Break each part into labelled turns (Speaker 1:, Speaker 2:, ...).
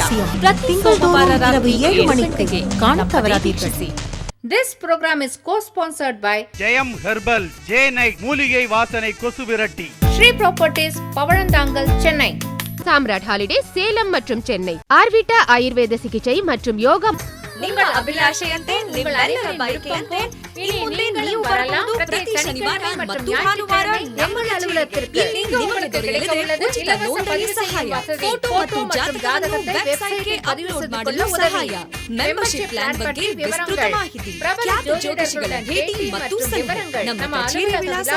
Speaker 1: ಪ್ರತಿ ಸೋಮವಾರ ರಾತ್ರಿ 7 ಮಣಿಗೆ ಕಾಣುತ್ತವರ ವೀಕ್ಷಿಸಿ.
Speaker 2: This program is co-sponsored by
Speaker 3: Jayam Herbal, J Night, மூலிகை வாசனை கொசுவிரட்டி,
Speaker 2: Shri Properties, Pazhavanthangal, Chennai.
Speaker 4: Samrat holiday Salem மற்றும் சென்னை. ஆர்விட்டா ஆயுர்வேத சிகிச்சை மற்றும் யோகா.
Speaker 5: ನಿಮ್ಮ ಅಭಿಲಾಷೆಯಂತೆ ನಿಮ್ಮೆಲ್ಲರ ಬಯಕೆಯಂತೆ ಇನ್ನು ಮುಂದೆ ನೀವು ಬರಬಹುದು. ಪ್ರತಿ ಶನಿವಾರ ಮತ್ತು ಭಾನುವಾರ ನಮ್ಮ ಅಲುವಲತ್ತಿற்கு ನಿಮಗೆ ದೊರೆಯಲಿದೆ ಉಚಿತ ನೋಂದಣಿ ಸಹಾಯ, ಫೋಟೋ ಮತ್ತು ಜಾತಕವನ್ನು ವೆಬ್ಸೈಟ್ಗೆ ಅಪ್ಲೋಡ್ ಮಾಡಲು ಸಹಾಯ, ಮೆಂಬರ್ಶಿಪ್ ಪ್ಲಾನ್ ಬಗ್ಗೆ ವಿಸ್ತೃತ ಮಾಹಿತಿ, ಖ್ಯಾತ ಜ್ಯೋತಿಷಿಗಳ ಭೇಟಿ ಮತ್ತು ಸಲಹೆ. ನಮ್ಮ ಕಚೇರಿ ವಿಳಾಸ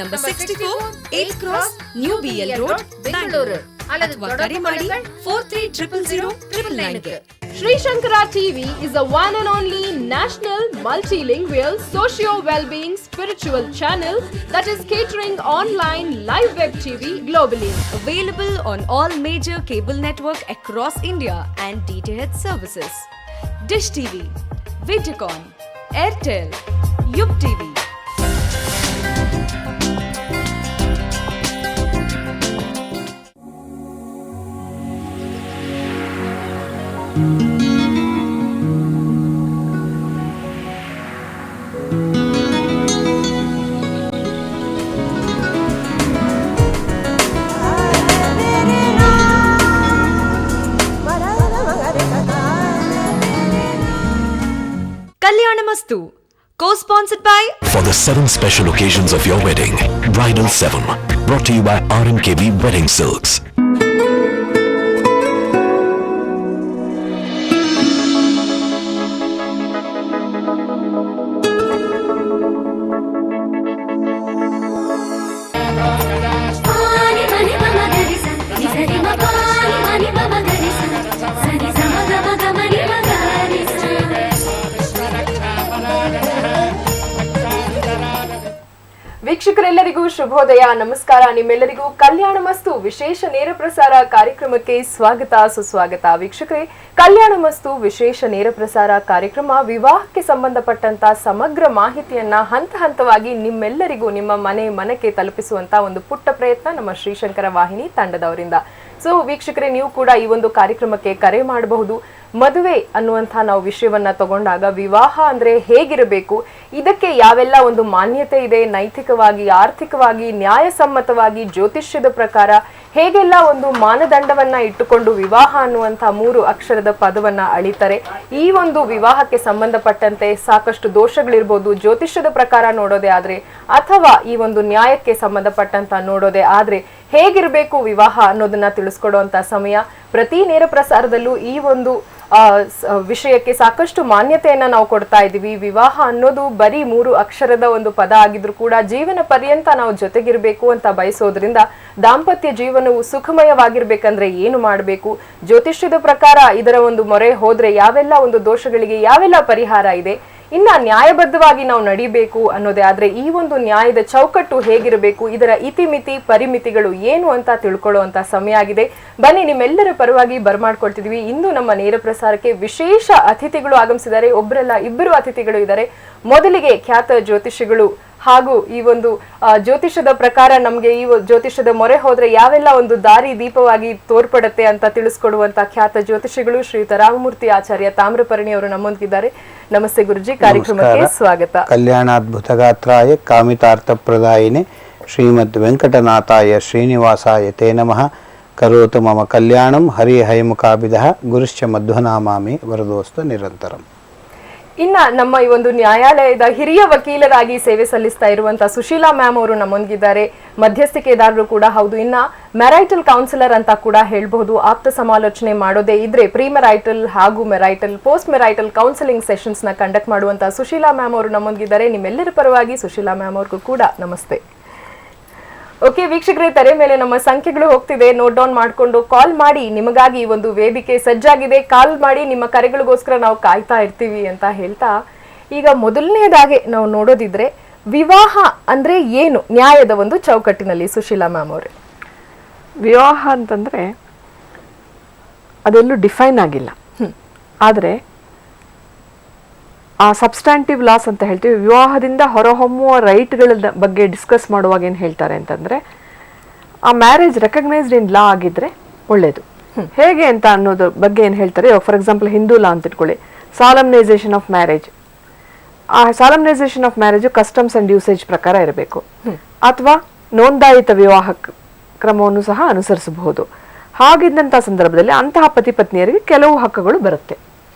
Speaker 5: number 64 8 cross new BL road, Bengaluru. ಅಥವಾ ಕರೆ ಮಾಡಿ 43000999.
Speaker 4: Sri Shankara TV is a one and only national multilingual socio-well-being spiritual channel that is catering online live web TV globally.
Speaker 5: Available on all major cable network across India and DTH services. Dish TV, Vidicon, Airtel, Yug TV. Kalyanamastu, co-sponsored by
Speaker 6: For the 7 special occasions of your wedding, Bridal 7, brought to you by RMKB Wedding Silks.
Speaker 4: ವೀಕ್ಷಕರೆಲ್ಲರಿಗೂ ಶುಭೋದಯ, ನಮಸ್ಕಾರ. ನಿಮ್ಮೆಲ್ಲರಿಗೂ ಕಲ್ಯಾಣ ಮಸ್ತು ವಿಶೇಷ ನೇರ ಪ್ರಸಾರ ಕಾರ್ಯಕ್ರಮಕ್ಕೆ ಸ್ವಾಗತ ಸುಸ್ವಾಗತ. ವೀಕ್ಷಕರೇ, ಕಲ್ಯಾಣ ಮಸ್ತು ವಿಶೇಷ ನೇರ ಪ್ರಸಾರ ಕಾರ್ಯಕ್ರಮ ವಿವಾಹಕ್ಕೆ ಸಂಬಂಧಪಟ್ಟಂತ ಸಮಗ್ರ ಮಾಹಿತಿಯನ್ನ ಹಂತ ಹಂತವಾಗಿ ನಿಮ್ಮೆಲ್ಲರಿಗೂ ನಿಮ್ಮ ಮನಕ್ಕೆ ತಲುಪಿಸುವಂತ ಒಂದು ಪುಟ್ಟ ಪ್ರಯತ್ನ ನಮ್ಮ ಶ್ರೀಶಂಕರ ವಾಹಿನಿ ತಂಡದವರಿಂದ. ಸೊ ವೀಕ್ಷಕರೇ, ನೀವು ಕೂಡ ಈ ಒಂದು ಕಾರ್ಯಕ್ರಮಕ್ಕೆ ಕರೆ ಮಾಡಬಹುದು. ಮದುವೆ ಅನ್ನುವಂಥ ನಾವು ವಿಷಯವನ್ನ ತಗೊಂಡಾಗ ವಿವಾಹ ಅಂದ್ರೆ ಹೇಗಿರಬೇಕು, ಇದಕ್ಕೆ ಯಾವೆಲ್ಲ ಒಂದು ಮಾನ್ಯತೆ ಇದೆ, ನೈತಿಕವಾಗಿ, ಆರ್ಥಿಕವಾಗಿ, ನ್ಯಾಯಸಮ್ಮತವಾಗಿ, ಜ್ಯೋತಿಷ್ಯದ ಪ್ರಕಾರ ಹೇಗೆಲ್ಲ ಒಂದು ಮಾನದಂಡವನ್ನ ಇಟ್ಟುಕೊಂಡು ವಿವಾಹ ಅನ್ನುವಂಥ 3 ಅಕ್ಷರದ ಪದವನ್ನ ಅಳಿತಾರೆ. ಈ ಒಂದು ವಿವಾಹಕ್ಕೆ ಸಂಬಂಧಪಟ್ಟಂತೆ ಸಾಕಷ್ಟು ದೋಷಗಳಿರ್ಬೋದು, ಜ್ಯೋತಿಷ್ಯದ ಪ್ರಕಾರ ನೋಡೋದೇ ಆದ್ರೆ ಅಥವಾ ಈ ಒಂದು ನ್ಯಾಯಕ್ಕೆ ಸಂಬಂಧಪಟ್ಟಂತ ನೋಡೋದೇ ಆದ್ರೆ ಹೇಗಿರಬೇಕು ವಿವಾಹ ಅನ್ನೋದನ್ನ ತಿಳಿಸ್ಕೊಡುವಂತ ಸಮಯ. ಪ್ರತಿ ನೇರ ಪ್ರಸಾರದಲ್ಲೂ ಈ ಒಂದು ವಿಷಯಕ್ಕೆ ಸಾಕಷ್ಟು ಮಾನ್ಯತೆಯನ್ನ ನಾವು ಕೊಡ್ತಾ ಇದೀವಿ. ವಿವಾಹ ಅನ್ನೋದು ಬರೀ 3 ಅಕ್ಷರದ ಒಂದು ಪದ ಆಗಿದ್ರು ಕೂಡ ಜೀವನ ಪರ್ಯಂತ ನಾವು ಜೊತೆಗಿರ್ಬೇಕು ಅಂತ ಬಯಸೋದ್ರಿಂದ ದಾಂಪತ್ಯ ಜೀವನವು ಸುಖಮಯವಾಗಿರ್ಬೇಕಂದ್ರೆ ಏನು ಮಾಡಬೇಕು, ಜ್ಯೋತಿಷ್ಯದ ಪ್ರಕಾರ ಇದರ ಒಂದು ಮೊರೆ ಹೋದ್ರೆ ಯಾವೆಲ್ಲ ಒಂದು ದೋಷಗಳಿಗೆ ಯಾವೆಲ್ಲ ಪರಿಹಾರ ಇದೆ, ಇನ್ನ ನ್ಯಾಯಬದ್ಧವಾಗಿ ನಾವು ನಡಿಬೇಕು ಅನ್ನೋದೇ ಆದ್ರೆ ಈ ಒಂದು ನ್ಯಾಯದ ಚೌಕಟ್ಟು ಹೇಗಿರಬೇಕು, ಇದರ ಇತಿಮಿತಿ ಪರಿಮಿತಿಗಳು ಏನು ಅಂತ ತಿಳ್ಕೊಳ್ಳುವಂತ ಸಮಯ ಆಗಿದೆ. ಬನ್ನಿ, ನಿಮ್ಮೆಲ್ಲರ ಪರವಾಗಿ ಬರ್ಮಾಡ್ಕೊಳ್ತಿದೀವಿ. ಇಂದು ನಮ್ಮ ನೇರ ಪ್ರಸಾರಕ್ಕೆ ವಿಶೇಷ ಅತಿಥಿಗಳು ಆಗಮಿಸಿದ್ದಾರೆ. ಒಬ್ಬರಲ್ಲ, 2 ಅತಿಥಿಗಳು ಇದ್ದಾರೆ. ಮೊದಲಿಗೆ ಖ್ಯಾತ ಜ್ಯೋತಿಷಿಗಳು ಹಾಗೂ ಈ ಒಂದು ಜ್ಯೋತಿಷದ ಪ್ರಕಾರ ನಮ್ಗೆ ಈ ಜ್ಯೋತಿಷದ ಮೊರೆ ಹೋದ್ರೆ ಯಾವೆಲ್ಲ ಒಂದು ದಾರಿ ದೀಪವಾಗಿ ತೋರ್ಪಡುತ್ತೆ ಅಂತ ತಿಳಿಸ್ಕೊಡುವಂತ ಖ್ಯಾತ ಜ್ಯೋತಿಷಿಗಳು ಶ್ರೀಯುತ ರಾಮಮೂರ್ತಿ ಆಚಾರ್ಯ ತಾಮ್ರಪರ್ಣಿ ಅವರು ನಮ್ಮೊಂದಿಗಿದ್ದಾರೆ. ನಮಸ್ತೆ ಗುರುಜಿ, ಕಾರ್ಯಕ್ರಮಕ್ಕೆ ಸ್ವಾಗತ.
Speaker 7: ಕಲ್ಯಾಣಾದ್ಭುತಗಾತ್ರಾಯ ಕಾಮಿತಾರ್ಥಪ್ರದಾಯಿನೇ ಶ್ರೀಮದ್ ವೆಂಕಟನಾಥಾಯ ಶ್ರೀನಿವಾಸಾಯ ತೇ ನಮಃ. ಕರೋತು ಮಮ ಕಲ್ಯಾಣಂ ಹರಿ ಹಯಮುಖಾಭಿದಃ ಗುರುಶ್ಚ ಮಧ್ವನಾಮಾಮಿ ವರದೋಸ್ತು ನಿರಂತರಂ.
Speaker 4: ಇನ್ನ ನಮ್ಮ ಈ ಒಂದು ನ್ಯಾಯಾಲಯದ ಹಿರಿಯ ವಕೀಲರಾಗಿ ಸೇವೆ ಸಲ್ಲಿಸ್ತಾ ಇರುವಂತ ಸುಶೀಲಾ ಮ್ಯಾಮ್ ಅವರು ನಮ್ಮೊಂದಿಗಿದ್ದಾರೆ. ಮಧ್ಯಸ್ಥಿಕೆದಾರರು ಕೂಡ ಹೌದು. ಇನ್ನ ಮೆರೈಟಲ್ ಕೌನ್ಸಿಲರ್ ಅಂತ ಕೂಡ ಹೇಳ್ಬಹುದು. ಆಪ್ತ ಸಮಾಲೋಚನೆ ಮಾಡೋದೇ ಇದ್ರೆ ಪ್ರೀ ಮೆರೈಟಲ್ ಹಾಗೂ marital, post marital counselling sessions ನ ಕಂಡಕ್ಟ್ ಮಾಡುವಂತ ಸುಶೀಲಾ ಮ್ಯಾಮ್ ಅವರು ನಮ್ಮೊಂದಿಗಿದ್ದಾರೆ. ನಿಮ್ಮೆಲ್ಲರ ಪರವಾಗಿ ಸುಶೀಲಾ ಮ್ಯಾಮ್ ಅವ್ರಿಗೂ ಕೂಡ ನಮಸ್ತೆ. ಓಕೆ ವೀಕ್ಷಕರೇ, ತೆರೆ ಮೇಲೆ ನಮ್ಮ ಸಂಖ್ಯೆಗಳು ಹೋಗ್ತಿದೆ, ನೋಟ್ ಡೌನ್ ಮಾಡಿಕೊಂಡು ಕಾಲ್ ಮಾಡಿ. ನಿಮಗಾಗಿ ಒಂದು ವೇದಿಕೆ ಸಜ್ಜಾಗಿದೆ, ಕಾಲ್ ಮಾಡಿ, ನಿಮ್ಮ ಕರೆಗಳಿಗೋಸ್ಕರ ನಾವು ಕಾಯ್ತಾ ಇರ್ತೀವಿ ಅಂತ ಹೇಳ್ತಾ, ಈಗ ಮೊದಲನೇದಾಗೆ ನಾವು ನೋಡೋದಿದ್ರೆ ವಿವಾಹ ಅಂದ್ರೆ ಏನು ನ್ಯಾಯದ ಒಂದು ಚೌಕಟ್ಟಿನಲ್ಲಿ ಸುಶೀಲಾ ಮ್ಯಾಮ್ ಅವರೇ?
Speaker 8: ವಿವಾಹ ಅಂತಂದ್ರೆ ಅದೆಲ್ಲೂ ಡಿಫೈನ್ ಆಗಿಲ್ಲ, ಆದರೆ ಆ ಸಬ್ಸ್ಟ್ಯಾಂಟಿವ್ ಲಾಸ್ ಅಂತ ಹೇಳ್ತೀವಿ, ವಿವಾಹದಿಂದ ಹೊರಹೊಮ್ಮುವ ರೈಟ್ಗಳ ಬಗ್ಗೆ ಡಿಸ್ಕಸ್ ಮಾಡುವಾಗ ಏನು ಹೇಳ್ತಾರೆ ಅಂತಂದರೆ, ಆ ಮ್ಯಾರೇಜ್ ರೆಕಗ್ನೈಸ್ಡ್ ಇನ್ ಲಾ ಆಗಿದ್ರೆ ಒಳ್ಳೆಯದು. ಹೇಗೆ ಅಂತ ಅನ್ನೋದ್ರ ಬಗ್ಗೆ ಏನ್ ಹೇಳ್ತಾರೆ, ಫಾರ್ ಎಕ್ಸಾಂಪಲ್ ಹಿಂದೂ ಲಾ ಅಂತ ಇಟ್ಕೊಳ್ಳಿ, ಸಾಲಮ್ನೈಸೇಷನ್ ಆಫ್ ಮ್ಯಾರೇಜ್. ಆ solemnisation of marriage customs and usage ಪ್ರಕಾರ ಇರಬೇಕು, ಅಥವಾ ನೋಂದಾಯಿತ ವಿವಾಹ ಕ್ರಮವನ್ನು ಸಹ ಅನುಸರಿಸಬಹುದು. ಹಾಗಿದ್ದಂತ ಸಂದರ್ಭದಲ್ಲಿ ಅಂತಹ ಪತಿ ಪತ್ನಿಯರಿಗೆ ಕೆಲವು ಹಕ್ಕುಗಳು ಬರುತ್ತೆ.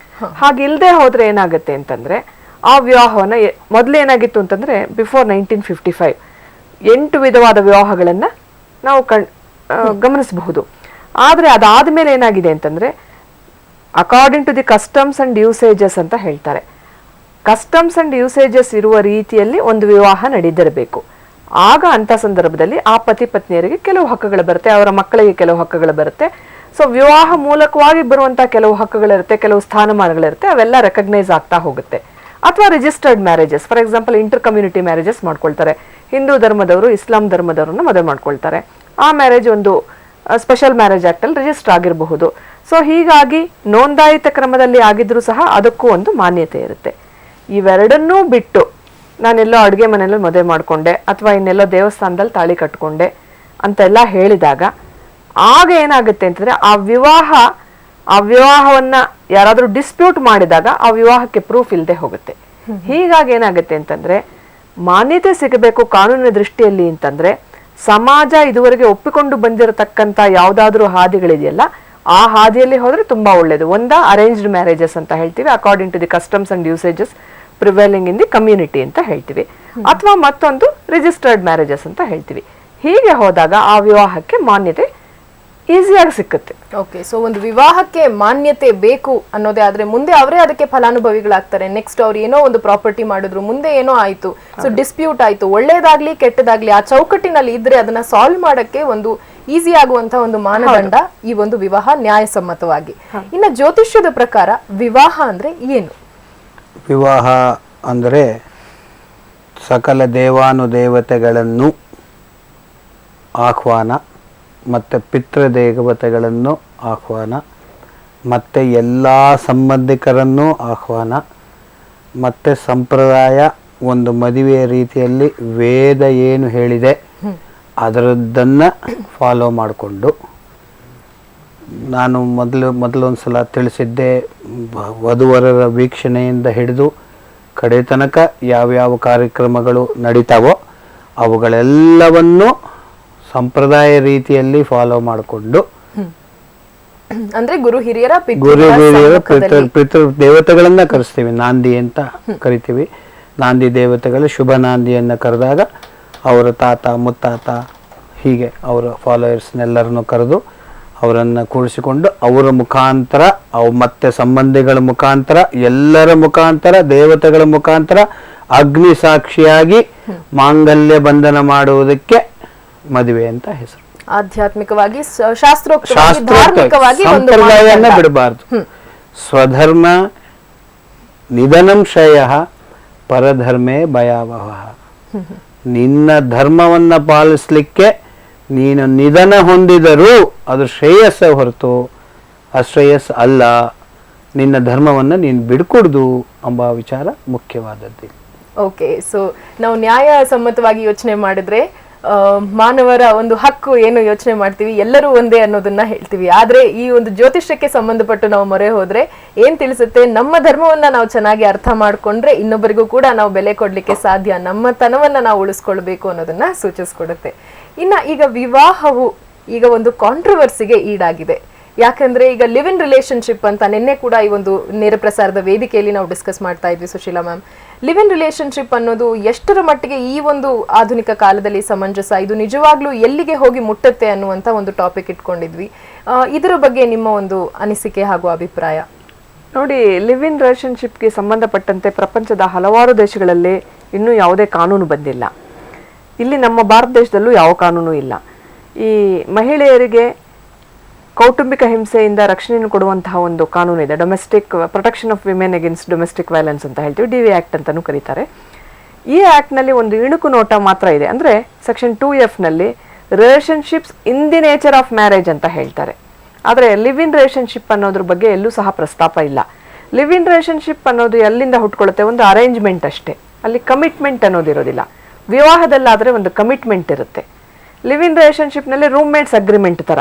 Speaker 8: ಹಾಗಿಲ್ಲದೆ ಹೋದ್ರೆ ಏನಾಗುತ್ತೆ ಅಂತಂದ್ರೆ, ಆ ವಿವಾಹವನ್ನ ಮೊದಲೇನಾಗಿತ್ತು ಅಂತಂದ್ರೆ ಬಿಫೋರ್ 1955 8 ವಿಧವಾದ ವಿವಾಹಗಳನ್ನ ನಾವು ಗಮನಿಸಬಹುದು. ಆದ್ರೆ ಅದಾದ್ಮೇಲೆ ಏನಾಗಿದೆ ಅಂತಂದ್ರೆ, according to the customs and usages ಅಂತ ಹೇಳ್ತಾರೆ. ಕಸ್ಟಮ್ಸ್ ಅಂಡ್ ಯೂಸೇಜಸ್ ಇರುವ ರೀತಿಯಲ್ಲಿ ಒಂದು ವಿವಾಹ ನಡೆದಿರಬೇಕು. ಆಗ ಅಂತ ಸಂದರ್ಭದಲ್ಲಿ ಆ ಪತಿ ಪತ್ನಿಯರಿಗೆ ಕೆಲವು ಹಕ್ಕುಗಳು ಬರುತ್ತೆ, ಅವರ ಮಕ್ಕಳಿಗೆ ಕೆಲವು ಹಕ್ಕುಗಳು ಬರುತ್ತೆ. ಸೊ ವಿವಾಹ ಮೂಲಕವಾಗಿ ಬರುವಂತಹ ಕೆಲವು ಹಕ್ಕುಗಳಿರುತ್ತೆ, ಕೆಲವು ಸ್ಥಾನಮಾನಗಳಿರುತ್ತೆ, ಅವೆಲ್ಲ ರೆಕಗ್ನೈಸ್ ಆಗ್ತಾ ಹೋಗುತ್ತೆ. ಅಥವಾ registered marriages, for example inter community marriages ಮಾಡ್ಕೊಳ್ತಾರೆ. ಹಿಂದೂ ಧರ್ಮದವರು ಇಸ್ಲಾಂ ಧರ್ಮದವ್ರನ್ನ ಮದುವೆ ಮಾಡ್ಕೊಳ್ತಾರೆ. ಆ ಮ್ಯಾರೇಜ್ ಒಂದು ಸ್ಪೆಷಲ್ ಮ್ಯಾರೇಜ್ ಆಕ್ಟ್ ಅಲ್ಲಿ ರಿಜಿಸ್ಟರ್ ಆಗಿರಬಹುದು. ಸೊ ಹೀಗಾಗಿ ನೋಂದಾಯಿತ ಕ್ರಮದಲ್ಲಿ ಆಗಿದ್ರೂ ಸಹ ಅದಕ್ಕೂ ಒಂದು ಮಾನ್ಯತೆ ಇರುತ್ತೆ. ಇವೆರಡನ್ನೂ ಬಿಟ್ಟು ನಾನೆಲ್ಲೋ ಅಡುಗೆ ಮನೆಯಲ್ಲಿ ಮದುವೆ ಮಾಡ್ಕೊಂಡೆ ಅಥವಾ ಇನ್ನೆಲ್ಲೋ ದೇವಸ್ಥಾನದಲ್ಲಿ ತಾಳಿ ಕಟ್ಕೊಂಡೆ ಅಂತೆಲ್ಲ ಹೇಳಿದಾಗ ಆಗ ಏನಾಗುತ್ತೆ ಅಂತಂದ್ರೆ, ಆ ವಿವಾಹವನ್ನ ಯಾರಾದ್ರೂ ಡಿಸ್ಪ್ಯೂಟ್ ಮಾಡಿದಾಗ ಆ ವಿವಾಹಕ್ಕೆ ಪ್ರೂಫ್ ಇಲ್ಲದೆ ಹೋಗುತ್ತೆ. ಹೀಗಾಗಿ ಏನಾಗುತ್ತೆ ಅಂತಂದ್ರೆ, ಮಾನ್ಯತೆ ಸಿಗಬೇಕು ಕಾನೂನಿನ ದೃಷ್ಟಿಯಲ್ಲಿ ಅಂತಂದ್ರೆ, ಸಮಾಜ ಇದುವರೆಗೆ ಒಪ್ಪಿಕೊಂಡು ಬಂದಿರತಕ್ಕಂತ ಯಾವ್ದಾದ್ರೂ ಹಾದಿಗಳಿದೆಯಲ್ಲ, ಆ ಹಾದಿಯಲ್ಲಿ ಹೋದ್ರೆ ತುಂಬಾ ಒಳ್ಳೇದು. ಅರೇಂಜ್ಡ್ ಮ್ಯಾರೇಜಸ್ ಅಂತ ಹೇಳ್ತೀವಿ, according to the customs and usages prevailing in the community ಅಂತ ಹೇಳ್ತೀವಿ. ಅಥವಾ ಮತ್ತೊಂದು ರಿಜಿಸ್ಟರ್ಡ್ ಮ್ಯಾರೇಜಸ್ ಅಂತ ಹೇಳ್ತೀವಿ. ಹೀಗೆ ಹೋದಾಗ ಆ ವಿವಾಹಕ್ಕೆ ಮಾನ್ಯತೆ ಈಸಿಯಾಗಿ ಸಿಕ್ಕುತ್ತೆ.
Speaker 4: ಓಕೆ, ಸೊ ಒಂದು ವಿವಾಹಕ್ಕೆ ಮಾನ್ಯತೆ ಬೇಕು ಅನ್ನೋದೇ ಆದ್ರೆ ಮುಂದೆ ಅವರೇ ಅದಕ್ಕೆ ಫಲಾನುಭವಿಗಳಾಗ್ತಾರೆ. ನೆಕ್ಸ್ಟ್ ಅವ್ರು ಏನೋ ಒಂದು ಪ್ರಾಪರ್ಟಿ ಮಾಡಿದ್ರು, ಮುಂದೆ ಏನೋ ಆಯ್ತು, ಸೊ ಡಿಸ್ಪ್ಯೂಟ್ ಆಯ್ತು, ಒಳ್ಳೇದಾಗ್ಲಿ ಕೆಟ್ಟದಾಗ್ಲಿ ಆ ಚೌಕಟ್ಟಿನಲ್ಲಿ ಇದ್ರೆ ಅದನ್ನ ಸಾಲ್ವ್ ಮಾಡಕ್ಕೆ ಒಂದು ಈಸಿ ಆಗುವಂತ ಒಂದು ಮಾನದಂಡ ಈ ಒಂದು ವಿವಾಹ ನ್ಯಾಯಸಮ್ಮತವಾಗಿ. ಇನ್ನು ಜ್ಯೋತಿಷ್ಯದ ಪ್ರಕಾರ ವಿವಾಹ ಅಂದ್ರೆ ಏನು?
Speaker 7: ವಿವಾಹ ಅಂದರೆ ಸಕಲ ದೇವಾನುದೇವತೆಗಳನ್ನು ಆಹ್ವಾನ, ಮತ್ತು ಪಿತೃದೇವತೆಗಳನ್ನು ಆಹ್ವಾನ, ಮತ್ತು ಎಲ್ಲ ಸಂಬಂಧಿಕರನ್ನು ಆಹ್ವಾನ, ಮತ್ತು ಸಂಪ್ರದಾಯ ಒಂದು ಮದುವೆಯ ರೀತಿಯಲ್ಲಿ ವೇದ ಏನು ಹೇಳಿದೆ ಅದರದ್ದನ್ನು ಫಾಲೋ ಮಾಡಿಕೊಂಡು, ನಾನು ಮೊದಲೊಂದು ಸಲ ತಿಳಿಸಿದ್ದೆ, ವಧುವರರ ವೀಕ್ಷಣೆಯಿಂದ ಹಿಡಿದು ಕಡೆ ತನಕ ಯಾವ್ಯಾವ ಕಾರ್ಯಕ್ರಮಗಳು ನಡೀತಾವೋ ಅವುಗಳೆಲ್ಲವನ್ನು ಸಂಪ್ರದಾಯ ರೀತಿಯಲ್ಲಿ ಫಾಲೋ ಮಾಡಿಕೊಂಡು,
Speaker 4: ಅಂದ್ರೆ ಗುರು ಹಿರಿಯರ
Speaker 7: ಪಿತೃ ದೇವತೆಗಳನ್ನ ಕರೆಸ್ತೀವಿ, ನಾಂದಿ ಅಂತ ಕರಿತೀವಿ. ನಾಂದಿ ದೇವತೆಗಳು ಶುಭ ನಾಂದಿಯನ್ನು ಕರೆದಾಗ ಅವರ ತಾತ ಮುತ್ತಾತ ಹೀಗೆ ಅವರ ಫಾಲೋಯರ್ಸ್ನೆಲ್ಲರನ್ನು ಕರೆದು ಅವರನ್ನು ಕೂಡಿಸಿಕೊಂಡು ಅವರ ಮುಖಾಂತರ ಮತ್ತೆ ಸಂಬಂಧಿಗಳ ಮುಖಾಂತರ ಎಲ್ಲರ ಮುಖಾಂತರ ದೇವತೆಗಳ ಮುಖಾಂತರ ಅಗ್ನಿ ಸಾಕ್ಷಿಯಾಗಿ ಮಾಂಗಲ್ಯ ಬಂಧನ ಮಾಡುವುದಕ್ಕೆ ಮದುವೆ ಅಂತ ಹೆಸರು.
Speaker 4: ಆಧ್ಯಾತ್ಮಿಕವಾಗಿ ಶಾಸ್ತ್ರೋಕ್ತವಾಗಿ
Speaker 7: ಸಂಪ್ರದಾಯನ ಬಿಡಬಾರ್ದು. ಸ್ವಧರ್ಮ ನಿಧನಂ ಶ್ರೇಯಃ ಪರಧರ್ಮೇ ಭಯಾವಹ. ನಿನ್ನ ಧರ್ಮವನ್ನ ಪಾಲಿಸ್ಲಿಕ್ಕೆ ನೀನು ನಿಧನ ಹೊಂದಿದರೂ ಅದು ಶ್ರೇಯಸ್ಸ ಹೊರತು ಅಶ್ರೇಯಸ್ ಅಲ್ಲ. ನಿನ್ನ ಧರ್ಮವನ್ನು ನೀನು ಬಿಡ್ಕೊಡ್ದು ಎಂಬ ವಿಚಾರ ಮುಖ್ಯವಾದದ್ದು.
Speaker 4: ಓಕೆ, ಸೊ ನಾವು ನ್ಯಾಯ ಸಮ್ಮತವಾಗಿ ಯೋಚನೆ ಮಾಡಿದ್ರೆ ಮಾನವರ ಒಂದು ಹಕ್ಕು ಏನು ಯೋಚನೆ ಮಾಡ್ತೀವಿ, ಎಲ್ಲರೂ ಒಂದೇ ಅನ್ನೋದನ್ನ ಹೇಳ್ತೀವಿ. ಆದ್ರೆ ಈ ಒಂದು ಜ್ಯೋತಿಷ್ಯಕ್ಕೆ ಸಂಬಂಧಪಟ್ಟು ನಾವು ಮೊರೆ ಹೋದ್ರೆ ಏನ್ ತಿಳಿಸುತ್ತೆ, ನಮ್ಮ ಧರ್ಮವನ್ನ ನಾವು ಚೆನ್ನಾಗಿ ಅರ್ಥ ಮಾಡ್ಕೊಂಡ್ರೆ ಇನ್ನೊಬ್ಬರಿಗೂ ಕೂಡ ನಾವು ಬೆಲೆ ಕೊಡ್ಲಿಕ್ಕೆ ಸಾಧ್ಯ, ನಮ್ಮ ತನವನ್ನ ನಾವು ಉಳಿಸ್ಕೊಳ್ಬೇಕು ಅನ್ನೋದನ್ನ ಸೂಚಿಸ್ಕೊಡುತ್ತೆ. ಇನ್ನ ಈಗ ವಿವಾಹವು ಈಗ ಒಂದು ಕಾಂಟ್ರವರ್ಸಿಗೆ ಈಡಾಗಿದೆ. ಯಾಕಂದ್ರೆ ಈಗ ಲಿವ್ ಇನ್ ರಿಲೇಶನ್ಶಿಪ್ ಅಂತ ನಿನ್ನೆ ಕೂಡ ಈ ಒಂದು ನೇರ ಪ್ರಸಾರದ ವೇದಿಕೆಯಲ್ಲಿ ನಾವು ಡಿಸ್ಕಸ್ ಮಾಡ್ತಾ ಇದ್ವಿ Sushila ma'am. Live in relationship ಅನ್ನೋದು ಎಷ್ಟರ ಮಟ್ಟಿಗೆ ಈ ಒಂದು ಆಧುನಿಕ ಕಾಲದಲ್ಲಿ ಸಮಂಜಸ, ಇದು ನಿಜವಾಗ್ಲೂ ಎಲ್ಲಿಗೆ ಹೋಗಿ ಮುಟ್ಟುತ್ತೆ ಅನ್ನುವಂತ ಒಂದು ಟಾಪಿಕ್ ಇಟ್ಕೊಂಡಿದ್ವಿ. ಇದರ ಬಗ್ಗೆ ನಿಮ್ಮ ಒಂದು ಅನಿಸಿಕೆ ಹಾಗೂ ಅಭಿಪ್ರಾಯ?
Speaker 8: ನೋಡಿ, ಲಿವ್ ಇನ್ ರಿಲೇಶನ್ಶಿಪ್ಗೆ ಸಂಬಂಧಪಟ್ಟಂತೆ ಪ್ರಪಂಚದ ಹಲವಾರು ದೇಶಗಳಲ್ಲಿ ಇನ್ನೂ ಯಾವುದೇ ಕಾನೂನು ಬಂದಿಲ್ಲ. ಇಲ್ಲಿ ನಮ್ಮ ಭಾರತ ದೇಶದಲ್ಲೂ ಯಾವ ಕಾನೂನು ಇಲ್ಲ. ಈ ಮಹಿಳೆಯರಿಗೆ ಕೌಟುಂಬಿಕ ಹಿಂಸೆಯಿಂದ ರಕ್ಷಣೆಯನ್ನು ಕೊಡುವಂತಹ ಒಂದು ಕಾನೂನು ಇದೆ, domestic protection of women against domestic violence ಅಂತ ಹೇಳ್ತೀವಿ, DV ಆಕ್ಟ್ ಅಂತಾನೂ ಕರೀತಾರೆ. ಈ ಆಕ್ಟ್ನಲ್ಲಿ ಒಂದು ಇಣುಕು ನೋಟ ಮಾತ್ರ ಇದೆ. ಅಂದರೆ ಸೆಕ್ಷನ್ 2F ನಲ್ಲಿ relationships in the nature of marriage ಅಂತ ಹೇಳ್ತಾರೆ. ಆದರೆ ಲಿವ್ ಇನ್ ರಿಲೇಶನ್ಶಿಪ್ ಅನ್ನೋದ್ರ ಬಗ್ಗೆ ಎಲ್ಲೂ ಸಹ ಪ್ರಸ್ತಾಪ ಇಲ್ಲ. ಲಿವ್ ಇನ್ ರಿಲೇಶನ್ಶಿಪ್ ಅನ್ನೋದು ಎಲ್ಲಿಂದ ಹುಟ್ಕೊಳ್ಳುತ್ತೆ, ಒಂದು ಅರೇಂಜ್ಮೆಂಟ್ ಅಷ್ಟೇ, ಅಲ್ಲಿ ಕಮಿಟ್ಮೆಂಟ್ ಅನ್ನೋದಿರೋದಿಲ್ಲ. ವಿವಾಹದಲ್ಲಾದರೆ ಒಂದು ಕಮಿಟ್ಮೆಂಟ್ ಇರುತ್ತೆ. ಲಿವ್ ಇನ್ ರಿಲೇಶನ್ಶಿಪ್ನಲ್ಲಿ ರೂಮ್ಮೇಟ್ಸ್ ಅಗ್ರಿಮೆಂಟ್ ಥರ.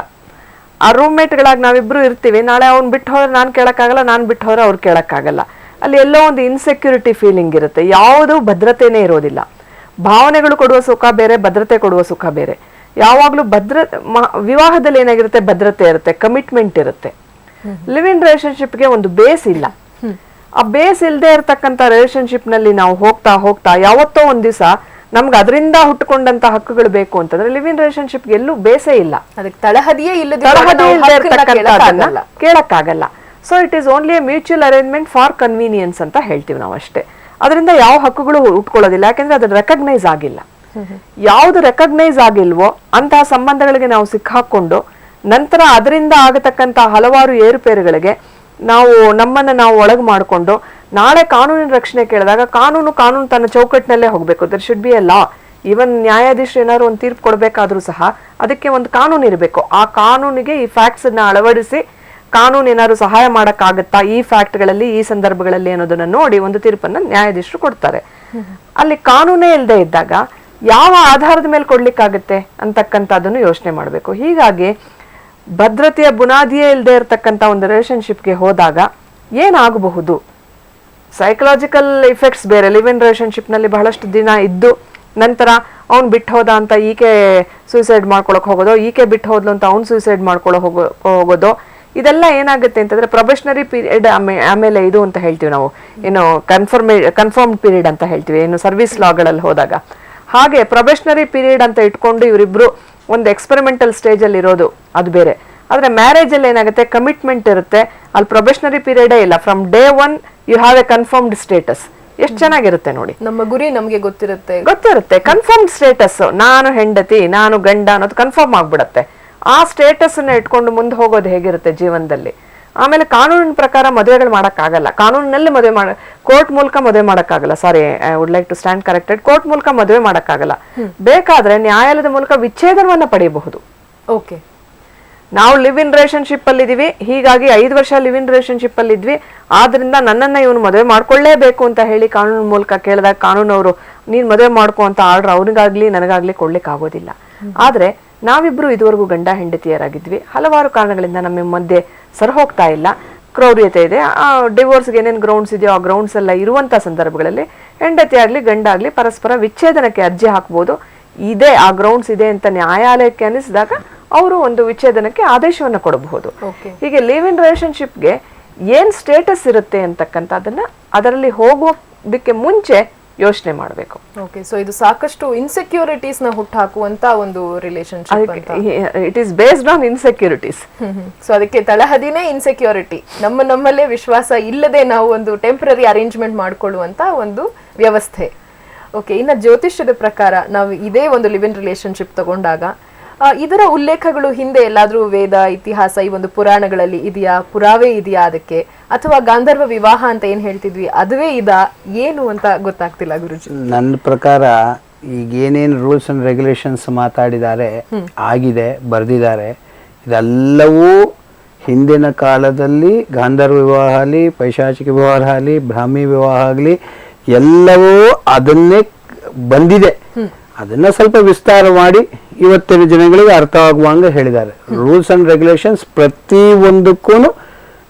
Speaker 8: ಆ ರೂಮ್ಮೇಟ್ಗಳಾಗಿ ನಾವಿಬ್ರು ಇರ್ತೀವಿ, ನಾಳೆ ಅವ್ನು ಬಿಟ್ಟು ಹೋದ್ರೆ ನಾನು ಕೇಳಕ್ಕಾಗಲ್ಲ, ನಾನು ಬಿಟ್ಟು ಹೋದ್ರೆ ಅವ್ರು ಕೇಳಕ್ಕಾಗಲ್ಲ. ಅಲ್ಲಿ ಎಲ್ಲೋ ಒಂದು ಇನ್ಸೆಕ್ಯೂರಿಟಿ ಫೀಲಿಂಗ್ ಇರುತ್ತೆ, ಯಾವುದು ಭದ್ರತೆನೇ ಇರೋದಿಲ್ಲ. ಭಾವನೆಗಳು ಕೊಡುವ ಸುಖ ಬೇರೆ, ಭದ್ರತೆ ಕೊಡುವ ಸುಖ ಬೇರೆ. ಯಾವಾಗ್ಲೂ ವಿವಾಹದಲ್ಲಿ ಏನಾಗಿರುತ್ತೆ, ಭದ್ರತೆ ಇರುತ್ತೆ, ಕಮಿಟ್ಮೆಂಟ್ ಇರುತ್ತೆ. ಲಿವ್ ಇನ್ ರಿಲೇಶನ್ಶಿಪ್ಗೆ ಒಂದು ಬೇಸ್ ಇಲ್ಲ. ಆ ಬೇಸ್ ಇಲ್ಲದೆ ಇರತಕ್ಕಂತ ರಿಲೇಶನ್ಶಿಪ್ ನಲ್ಲಿ ನಾವು ಹೋಗ್ತಾ ಹೋಗ್ತಾ ಯಾವತ್ತೋ ಒಂದ್ ದಿವಸ ನಮ್ಗೆ ಅದರಿಂದ ಹುಟ್ಟುಕೊಂಡಂತ ಹಕ್ಕುಗಳು ಬೇಕು ಅಂತಂದ್ರೆ ಲಿವ್ ಇನ್ ರಿಲೇಶನ್ಶಿಪ್ ಎಲ್ಲೂ ಬೇಸೇ ಇಲ್ಲ,
Speaker 4: ಅದಕ್ಕೆ ತಳಹದಿಯೇ
Speaker 8: ಕೇಳಕ್ಕಾಗಲ್ಲ. So it is only a mutual arrangement for convenience ಅಂತ ಹೇಳ್ತೀವಿ ನಾವು ಅಷ್ಟೇ. ಅದರಿಂದ ಯಾವ ಹಕ್ಕುಗಳು ಉಟ್ಕೊಳ್ಳೋದಿಲ್ಲ, ಯಾಕಂದ್ರೆ ಅದು ರೆಕಗ್ನೈಸ್ ಆಗಿಲ್ಲ. ಯಾವ್ದು ರೆಕಗ್ನೈಸ್ ಆಗಿಲ್ವೋ ಅಂತಹ ಸಂಬಂಧಗಳಿಗೆ ನಾವು ಸಿಕ್ಕಾಕೊಂಡು ನಂತರ ಅದರಿಂದ ಆಗತಕ್ಕಂತ ಹಲವಾರು ಏರುಪೇರುಗಳಿಗೆ ನಮ್ಮನ್ನ ನಾವು ಒಳಗೆ ಮಾಡಿಕೊಂಡು ನಾಳೆ ಕಾನೂನಿನ ರಕ್ಷಣೆ ಕೇಳಿದಾಗ ಕಾನೂನು ತನ್ನ ಚೌಕಟ್ಟಿನಲ್ಲೇ ಹೋಗ್ಬೇಕು. There should be a law. Even ನ್ಯಾಯಾಧೀಶರು ಏನಾದ್ರು ಒಂದು ತೀರ್ಪು ಕೊಡ್ಬೇಕಾದ್ರೂ ಸಹ ಅದಕ್ಕೆ ಒಂದು ಕಾನೂನು ಇರಬೇಕು. ಆ ಕಾನೂನಿಗೆ ಈ ಫ್ಯಾಕ್ಟ್ಸ್ ಅನ್ನ ಅಳವಡಿಸಿ ಕಾನೂನು ಏನಾದ್ರು ಸಹಾಯ ಮಾಡಕ್ಕಾಗತ್ತಾ ಈ ಫ್ಯಾಕ್ಟ್ಗಳಲ್ಲಿ ಈ ಸಂದರ್ಭಗಳಲ್ಲಿ ಅನ್ನೋದನ್ನ ನೋಡಿ ಒಂದು ತೀರ್ಪನ್ನ ನ್ಯಾಯಾಧೀಶರು ಕೊಡ್ತಾರೆ. ಅಲ್ಲಿ ಕಾನೂನೇ ಇಲ್ಲದೆ ಇದ್ದಾಗ ಯಾವ ಆಧಾರದ ಮೇಲೆ ಕೊಡ್ಲಿಕ್ಕಾಗತ್ತೆ ಅಂತಕ್ಕಂಥದ್ದನ್ನು ಯೋಚನೆ ಮಾಡಬೇಕು. ಹೀಗಾಗಿ ಭದ್ರತೆಯ ಬುನಾದಿಯೇ ಇಲ್ಲದೆ ಇರತಕ್ಕಂಥ ಒಂದು ರಿಲೇಶನ್ಶಿಪ್ಗೆ ಹೋದಾಗ ಏನಾಗಬಹುದು, ಸೈಕಲಾಜಿಕಲ್ ಇಫೆಕ್ಟ್ಸ್ ಬೇರೆ. ಲಿವ್ ಇನ್ ರಿಲೇಶನ್ಶಿಪ್ ನಲ್ಲಿ ಬಹಳಷ್ಟು ದಿನ ಇದ್ದು ನಂತರ ಅವ್ನು ಬಿಟ್ಟು ಹೋದ ಅಂತ ಈಕೆ ಸೂಸೈಡ್ ಮಾಡ್ಕೊಳಕ್ ಹೋಗೋದು, ಈಕೆ ಬಿಟ್ಟು ಹೋದ್ಲು ಅಂತ ಅವ್ನು ಸೂಸೈಡ್ ಹೋಗೋದು, ಇದೆಲ್ಲ ಏನಾಗುತ್ತೆ ಅಂತಂದ್ರೆ ಪ್ರೊಬೆಷನರಿ ಪೀರಿಯಡ್, ಆಮೇಲೆ ಇದು ಅಂತ ಹೇಳ್ತೀವಿ ನಾವು, ಏನು ಕನ್ಫರ್ಮ್ಡ್ ಪೀರಿಯಡ್ ಅಂತ ಹೇಳ್ತೀವಿ, ಏನು ಸರ್ವಿಸ್ ಲಾಗಳಲ್ಲಿ ಹೋದಾಗ. ಹಾಗೆ ಪ್ರೊಬೆಷನರಿ ಪೀರಿಯಡ್ ಅಂತ ಇಟ್ಕೊಂಡು ಇವರಿಬ್ರು ಒಂದು ಎಕ್ಸ್ಪೆರಿಮೆಂಟಲ್ ಸ್ಟೇಜ್ ಅಲ್ಲಿ ಇರೋದು ಅದು ಬೇರೆ. ಆದ್ರೆ ಮ್ಯಾರೇಜ್ ಅಲ್ಲಿ ಏನಾಗುತ್ತೆ, ಕಮಿಟ್ಮೆಂಟ್ ಇರುತ್ತೆ, ಅಲ್ಲಿ ಪ್ರೊಬೆಷನರಿ ಪೀರಿಯಡೇ ಇಲ್ಲ. From day 1 you have a confirmed status. ಎಷ್ಟು ಚೆನ್ನಾಗಿರುತ್ತೆ ನೋಡಿ,
Speaker 4: ನಮ್ಮ ಗುರಿ ನಮ್ಗೆ ಗೊತ್ತಿರುತ್ತೆ.
Speaker 8: ಕನ್ಫರ್ಮ್ಡ್ ಸ್ಟೇಟಸ್, ನಾನು ಹೆಂಡತಿ ನಾನು ಗಂಡ ಅನ್ನೋದು ಕನ್ಫರ್ಮ್ ಆಗ್ಬಿಡತ್ತೆ. ಆ ಸ್ಟೇಟಸ್ ಅನ್ನ ಇಟ್ಕೊಂಡು ಮುಂದೆ ಹೋಗೋದು ಹೇಗಿರುತ್ತೆ ಜೀವನದಲ್ಲಿ. ಆಮೇಲೆ ಕಾನೂನಿನ ಪ್ರಕಾರ ಮದುವೆಗಳು ಮಾಡಕ್ಕಾಗಲ್ಲ, ಕಾನೂನಿನಲ್ಲಿ ಮದುವೆ ಕೋರ್ಟ್ ಮೂಲಕ ಮದುವೆ ಮಾಡಕ್ಕಾಗಲ್ಲ. Sorry, I would like to stand corrected. Court ಮೂಲಕ ಮದುವೆ ಮಾಡಕ್ಕಾಗಲ್ಲ. ಬೇಕಾದ್ರೆ ನ್ಯಾಯಾಲಯದ ಮೂಲಕ ವಿಚ್ಛೇದನವನ್ನ ಪಡೆಯಬಹುದು.
Speaker 4: ಓಕೆ,
Speaker 8: ನಾವು ಲಿವ್ ಇನ್ ರಿಲೇಶನ್ಶಿಪ್ ಅಲ್ಲಿ ಇದೀವಿ, ಹೀಗಾಗಿ 5 ವರ್ಷ ಲಿವ್ ಇನ್ ರಿಲೇಶನ್ಶಿಪ್ ಅಲ್ಲಿ ಇದ್ವಿ, ಆದ್ರಿಂದ ನನ್ನನ್ನ ಇವನು ಮದುವೆ ಮಾಡ್ಕೊಳ್ಳೇಬೇಕು ಅಂತ ಹೇಳಿ ಕಾನೂನು ಮೂಲಕ ಕೇಳಿದಾಗ ಕಾನೂನವರು ನೀನ್ ಮದುವೆ ಮಾಡ್ಕೊ ಅಂತ ಆರ್ಡರ್ ಅವನಿಗಾಗ್ಲಿ ನನಗಾಗ್ಲಿ ಕೊಡ್ಲಿಕ್ಕೆ ಆಗೋದಿಲ್ಲ. ಆದ್ರೆ ನಾವಿಬ್ರು ಇದುವರೆಗೂ ಗಂಡ ಹೆಂಡತಿಯರಾಗಿದ್ವಿ, ಹಲವಾರು ಕಾರಣಗಳಿಂದ ನಮ್ಮ ಮಧ್ಯೆ ಸರಿ ಹೋಗ್ತಾ ಇಲ್ಲ, ಕ್ರೌರ್ಯತೆ ಇದೆ, ಆ ಡಿವೋರ್ಸ್ಗೆ ಏನೇನು ಗ್ರೌಂಡ್ಸ್ ಇದೆಯೋ ಆ ಗ್ರೌಂಡ್ಸ್ ಎಲ್ಲ ಇರುವಂತ ಸಂದರ್ಭಗಳಲ್ಲಿ ಹೆಂಡತಿ ಆಗ್ಲಿ ಗಂಡ ಆಗ್ಲಿ ಪರಸ್ಪರ ವಿಚ್ಛೇದನಕ್ಕೆ ಅರ್ಜಿ ಹಾಕ್ಬೋದು. ಇದೆ ಆ ಗ್ರೌಂಡ್ಸ್ ಇದೆ ಅಂತ ನ್ಯಾಯಾಲಯಕ್ಕೆ ಅನಿಸಿದಾಗ ಅವರು ಒಂದು ವಿಚ್ಛೇದನಕ್ಕೆ ಆದೇಶವನ್ನ ಕೊಡಬಹುದು. ಹೀಗೆ ಲಿವ್ ಇನ್ ರಿಲೇಶನ್ಶಿಪ್ಗೆ ಏನ್ ಸ್ಟೇಟಸ್ ಇರುತ್ತೆ ಅಂತಕ್ಕಂಥದ್ದನ್ನ ಅದರಲ್ಲಿ ಹೋಗೋದಕ್ಕೆ ಮುಂಚೆ ಯೋಚನೆ ಮಾಡಬೇಕು.
Speaker 4: ಓಕೆ, ಸೊ ಇದು ಸಾಕಷ್ಟು ಇನ್ಸೆಕ್ಯೂರಿಟೀಸ್ ನ ಹುಟ್ಟಾಕುವಂತ ಒಂದು relationship.
Speaker 8: It is based on insecurities.
Speaker 4: So ಅದಕ್ಕೆ ತಳಹದಿನೇ ಇನ್ಸೆಕ್ಯೂರಿಟಿ. ನಮ್ಮಲ್ಲೇ ವಿಶ್ವಾಸ ಇಲ್ಲದೆ ನಾವು ಒಂದು ಟೆಂಪರರಿ ಅರೇಂಜ್ಮೆಂಟ್ ಮಾಡ್ಕೊಳ್ಳುವಂತ ಒಂದು ವ್ಯವಸ್ಥೆ. ಓಕೆ, ಇನ್ನು ಜ್ಯೋತಿಷ್ಯದ ಪ್ರಕಾರ ನಾವು ಇದೇ ಒಂದು ಲಿವ್ ಇನ್ ರಿಲೇಶನ್ಶಿಪ್ ತಗೊಂಡಾಗ ಇದರ ಉಲ್ಲೇಖಗಳು ಹಿಂದೆ ಎಲ್ಲಾದ್ರೂ ವೇದ ಇತಿಹಾಸ ಈ ಒಂದು ಪುರಾಣಗಳಲ್ಲಿ ಇದೆಯಾ, ಪುರಾವೆ ಇದೆಯಾ ಅದಕ್ಕೆ, ಅಥವಾ ಗಾಂಧರ್ವ ವಿವಾಹ ಅಂತ ಏನ್ ಹೇಳ್ತಿದ್ವಿ ಅದುವೇ ಏನು ಅಂತ ಗೊತ್ತಾಗ್ತಿಲ್ಲ ಗುರುಜಿ.
Speaker 7: ನನ್ನ ಪ್ರಕಾರ ಈಗ ಏನೇನು ರೂಲ್ಸ್ ಅಂಡ್ ರೆಗ್ಯುಲೇಷನ್ಸ್ ಮಾತಾಡಿದ್ದಾರೆ, ಆಗಿದೆ, ಬರೆದಿದ್ದಾರೆ, ಇದೆಲ್ಲವೂ ಹಿಂದಿನ ಕಾಲದಲ್ಲಿ ಗಾಂಧರ್ವ ವಿವಾಹ ಆಗಲಿ, ಪೈಶಾಚಿಕ ವಿವಾಹ ಆಗಲಿ, ಬ್ರಾಹ್ಮಿ ವಿವಾಹ ಆಗಲಿ ಎಲ್ಲವೂ ಅದನ್ನೇ ಬಂದಿದೆ. ಅದನ್ನ ಸ್ವಲ್ಪ ವಿಸ್ತಾರ ಮಾಡಿ ಇವತ್ತಿನ ಜನಗಳಿಗೆ ಅರ್ಥವಾಗುವಂಗೆ ಹೇಳಿದ್ದಾರೆ. ರೂಲ್ಸ್ ಅಂಡ್ ರೆಗ್ಯುಲೇಷನ್ಸ್ ಪ್ರತಿ ಒಂದಕ್ಕೂ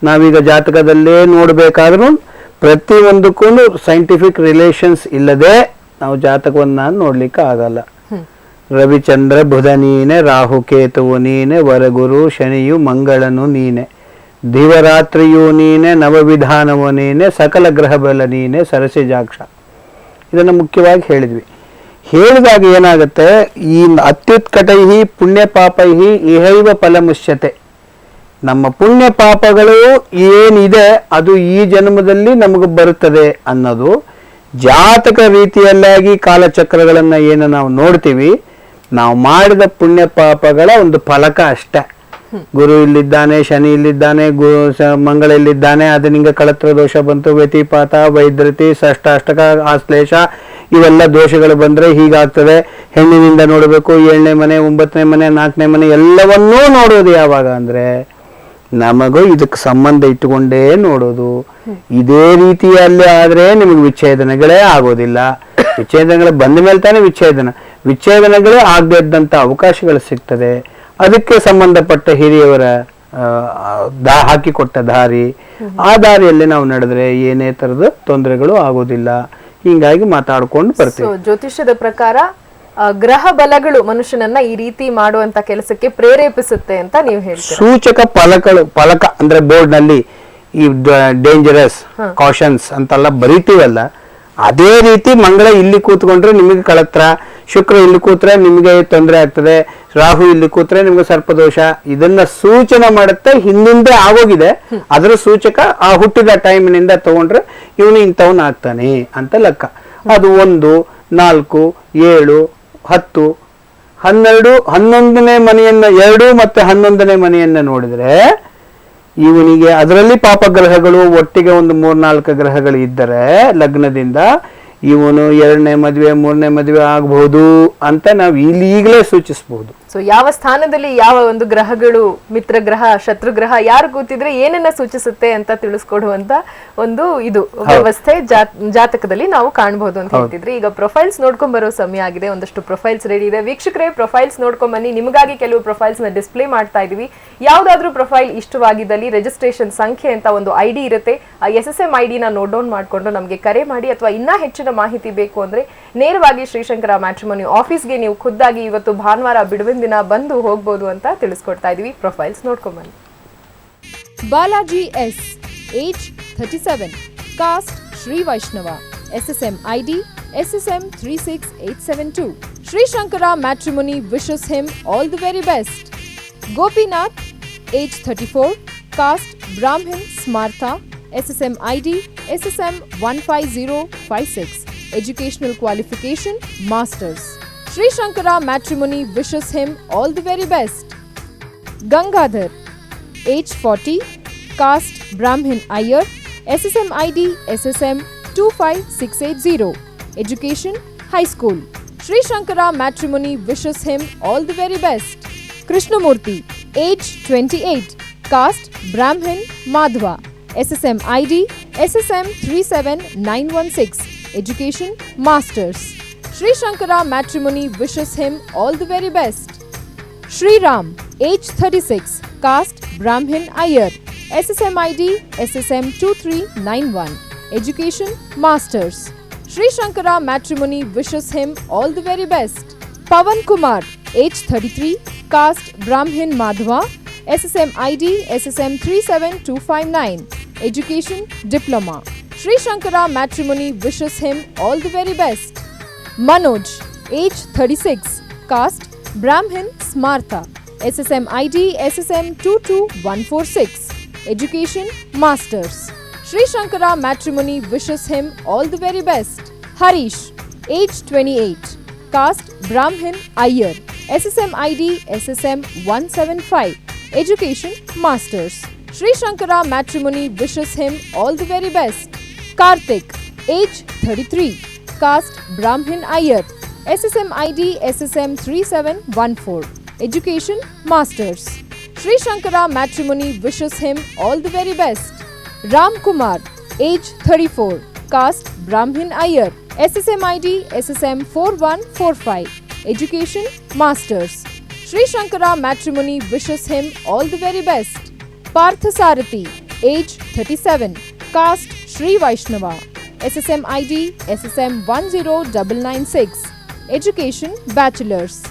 Speaker 7: ನಾವೀಗ ಜಾತಕದಲ್ಲೇ ನೋಡಬೇಕಾದ್ರೂ ಪ್ರತಿ ಒಂದಕ್ಕೂ ಸೈಂಟಿಫಿಕ್ ರಿಲೇಷನ್ಸ್ ಇಲ್ಲದೆ ನಾವು ಜಾತಕವನ್ನ ನೋಡ್ಲಿಕ್ಕೆ ಆಗಲ್ಲ. ರವಿಚಂದ್ರ ಬುಧ ನೀನೆ, ರಾಹು ಕೇತುವು ನೀನೆ, ವರಗುರು ಶನಿಯು ಮಂಗಳನು ನೀನೆ, ದಿವರಾತ್ರಿಯು ನೀನೆ, ನವವಿಧಾನವು ನೀನೆ, ಸಕಲ ಗ್ರಹ ಬಲ ನೀನೆ, ಸರಸಿಜಾಕ್ಷ. ಇದನ್ನು ಮುಖ್ಯವಾಗಿ ಹೇಳಿದ್ವಿ. ಹೇಳಿದಾಗ ಏನಾಗುತ್ತೆ, ಈ ಅತ್ಯುತ್ಕಟೈಹಿ ಪುಣ್ಯ ಪಾಪೈಹಿ ಇಹೈವ ಫಲಮುಷ್ಯತೆ. ನಮ್ಮ ಪುಣ್ಯ ಪಾಪಗಳು ಏನಿದೆ ಅದು ಈ ಜನ್ಮದಲ್ಲಿ ನಮಗೆ ಬರುತ್ತದೆ ಅನ್ನೋದು ಜಾತಕ ರೀತಿಯಲ್ಲಾಗಿ ಕಾಲಚಕ್ರಗಳನ್ನ ಏನು ನಾವು ನೋಡ್ತೀವಿ, ನಾವು ಮಾಡಿದ ಪುಣ್ಯ ಪಾಪಗಳ ಒಂದು ಫಲಕ ಅಷ್ಟೇ. ಗುರು ಇಲ್ಲಿದ್ದಾನೆ, ಶನಿ ಇಲ್ಲಿದ್ದಾನೆ, ಮಂಗಳ ಇಲ್ಲಿದ್ದಾನೆ, ಅದು ನಿಂಗೆ ಕಳತ್ರ ದೋಷ ಬಂತು, ವ್ಯತಿಪಾತ, ವೈದ್ಯತಿ, ಷಷ್ಟಾಷ್ಟಕ, ಆಶ್ಲೇಷ, ಇವೆಲ್ಲ ದೋಷಗಳು ಬಂದ್ರೆ ಹೀಗಾಗ್ತದೆ. ಹೆಣ್ಣಿನಿಂದ ನೋಡಬೇಕು, 7ನೇ ಮನೆ, 9ನೇ ಮನೆ, 4ನೇ ಮನೆ ಎಲ್ಲವನ್ನೂ ನೋಡೋದು ಯಾವಾಗ ಅಂದ್ರೆ ನಮಗೂ ಇದಕ್ಕೆ ಸಂಬಂಧ ಇಟ್ಟುಕೊಂಡೇ ನೋಡೋದು. ಇದೇ ರೀತಿಯಲ್ಲಿ ಆದ್ರೆ ನಿಮಗೆ ವಿಚ್ಛೇದನಗಳೇ ಆಗೋದಿಲ್ಲ. ವಿಚ್ಛೇದನಗಳು ಬಂದ ಮೇಲೆ ತಾನೇ ವಿಚ್ಛೇದನಗಳೇ ಆಗದೇ ಇದ್ದಂತ ಅವಕಾಶಗಳು ಸಿಗ್ತದೆ. ಅದಕ್ಕೆ ಸಂಬಂಧಪಟ್ಟ ಹಿರಿಯವರ ಹಾಕಿಕೊಟ್ಟ ದಾರಿ, ಆ ದಾರಿಯಲ್ಲಿ ನಾವು ನಡೆದ್ರೆ ಏನೇ ತರದ ತೊಂದರೆಗಳು ಆಗೋದಿಲ್ಲ. ಹಿಂಗಾಗಿ ಮಾತಾಡ್ಕೊಂಡು ಬರ್ತೀವಿ.
Speaker 4: ಜ್ಯೋತಿಷ್ಯದ ಪ್ರಕಾರ ಗ್ರಹ ಬಲಗಳು ಮನುಷ್ಯನನ್ನ ಈ ರೀತಿ ಮಾಡುವಂತ ಕೆಲಸಕ್ಕೆ ಪ್ರೇರೇಪಿಸುತ್ತೆ ಅಂತ ನೀವು ಹೇಳ್ತೀರಾ.
Speaker 7: ಸೂಚಕ ಫಲಕ ಅಂದ್ರೆ ಬೋರ್ಡ್ ನಲ್ಲಿ ಈ ಡೇಂಜರಸ್ ಕಾಷನ್ಸ್ ಅಂತೆಲ್ಲ ಬರೀತೀವಲ್ಲ, ಅದೇ ರೀತಿ ಮಂಗಳ ಇಲ್ಲಿ ಕೂತ್ಕೊಂಡ್ರೆ ನಿಮಗೆ ಕಳತ್ರ, ಶುಕ್ರ ಇಲ್ಲಿ ಕೂತ್ರೆ ನಿಮಗೆ ತೊಂದರೆ ಆಗ್ತದೆ, ರಾಹು ಇಲ್ಲಿ ಕೂತ್ರೆ ನಿಮ್ಗೆ ಸರ್ಪದೋಷ, ಇದನ್ನ ಸೂಚನೆ ಮಾಡುತ್ತೆ. ಹಿಂದಿಂದೆ ಆಗೋಗಿದೆ, ಅದರ ಸೂಚಕ ಆ ಹುಟ್ಟಿದ ಟೈಮಿನಿಂದ ತಗೊಂಡ್ರೆ ಇವನು ಇಂಥವನ್ ಆಗ್ತಾನೆ ಅಂತ ಲೆಕ್ಕ. ಅದು 1, 4, 7, 10, 12, 11ನೇ ಮನೆಯನ್ನ 2 ಮತ್ತೆ 11ನೇ ಮನೆಯನ್ನ ನೋಡಿದ್ರೆ ಇವನಿಗೆ ಅದರಲ್ಲಿ ಪಾಪಗ್ರಹಗಳು ಒಟ್ಟಿಗೆ ಒಂದು 3-4 ಗ್ರಹಗಳು ಇದ್ದರೆ ಲಗ್ನದಿಂದ ಇವನು 2ನೇ ಮದುವೆ 3ನೇ ಮದುವೆ ಆಗಬಹುದು ಅಂತ ನಾವು ಈಗಲೇ ಸೂಚಿಸಬಹುದು.
Speaker 4: ಸೊ ಯಾವ ಸ್ಥಾನದಲ್ಲಿ ಯಾವ ಒಂದು ಗ್ರಹಗಳು, ಮಿತ್ರ ಗ್ರಹ, ಶತ್ರು ಗ್ರಹ ಯಾರು ಕೂತಿದ್ರೆ ಏನನ್ನ ಸೂಚಿಸುತ್ತೆ ಅಂತ ತಿಳಿಸ್ಕೊಡುವಂತ ಒಂದು ಇದು ವ್ಯವಸ್ಥೆ ಜಾತಕದಲ್ಲಿ ನಾವು ಕಾಣಬಹುದು ಅಂತ ಹೇಳ್ತಿದ್ರಿ. ಈಗ ಪ್ರೊಫೈಲ್ಸ್ ನೋಡ್ಕೊಂಡ್ ಬರೋ ಸಮಯ ಆಗಿದೆ. ಒಂದಷ್ಟು ಪ್ರೊಫೈಲ್ಸ್ ರೆಡಿ ಇದೆ. ವೀಕ್ಷಕರೇ, ಪ್ರೊಫೈಲ್ಸ್ ನೋಡ್ಕೊಂಡ್ ಬನ್ನಿ. ನಿಮಗಾಗಿ ಕೆಲವು ಪ್ರೊಫೈಲ್ಸ್ ನ ಡಿಸ್ಪ್ಲೇ ಮಾಡ್ತಾ ಇದೀವಿ. ಯಾವ್ದಾದ್ರು ಪ್ರೊಫೈಲ್ ಇಷ್ಟವಾಗಿದ್ದಲ್ಲಿ ರಿಜಿಸ್ಟ್ರೇಷನ್ ಸಂಖ್ಯೆ ಅಂತ ಒಂದು ID ಇರುತ್ತೆ. ಆ SSM ID ನ ನೋಟ್ ಡೌನ್ ಮಾಡ್ಕೊಂಡು ನಮಗೆ ಕರೆ ಮಾಡಿ, ಅಥವಾ ಇನ್ನ ಹೆಚ್ಚಿನ ಮಾಹಿತಿ ಬೇಕು ಅಂದ್ರೆ ನೇರವಾಗಿ ಶ್ರೀಶಂಕರ ಮ್ಯಾಟ್ರಿಮೋನಿ ಆಫೀಸ್ಗೆ ನೀವು ಖುದ್ದಾಗಿ ಇವತ್ತು ಭಾನುವಾರ ಬಿಡುವಿನ ದಿನ ಬಂದು ಹೋಗಬಹುದು ಅಂತ ತಿಳಿಸ್ಕೊಡ್ತಾ ಇದೀವಿ. ಪ್ರೊಫೈಲ್ಸ್ ನೋಡ್ಕೊಂಡ್ ಬನ್ನಿ.
Speaker 9: Balaji S, age 37, caste Shri Vaishnava, SSM ID SSM 36872. Sri Shankara Matrimony wishes him all the very best. Gopinath, age 34, caste Brahmin Smartha, SSM ID SSM 15056. Educational qualification Masters. Sri Shankara Matrimony wishes him all the very best. Gangadhar, age 40, caste Brahmin Iyer, SSM ID SSM 25680. Education High School. Sri Shankara Matrimony wishes him all the very best. Krishnamurthy, age 28, caste Brahmin Madhva, SSM ID SSM 37916. Education Masters. Sri Shankara Matrimony wishes him all the very best. Shri Ram, age 36, caste Brahmin Iyer, SSM ID SSM 2391. Education Masters. Sri Shankara Matrimony wishes him all the very best. Pawan Kumar, age 33, caste Brahmin Madhva, SSM ID SSM 37259. Education Diploma. Sri Shankara Matrimony wishes him all the very best. Manoj, age 36, caste Brahmin Smartha, SSM ID SSM 22146. Education Masters. Sri Shankara Matrimony wishes him all the very best. Harish, age 28, caste Brahmin Iyer, SSM ID SSM 175. Education Masters. Sri Shankara Matrimony wishes him all the very best. Karthik, age 33, caste Brahmin Iyer, SSM ID SSM 3714. Education Masters. Sri Shankara Matrimony wishes him all the very best. Ram Kumar, age 34, caste Brahmin Iyer, SSM ID SSM 4145. Education Masters. Sri Shankara Matrimony wishes him all the very best. Parthasarathi, age 37, caste Shri Vaishnava, SSM ID SSM 10996. Education Bachelors.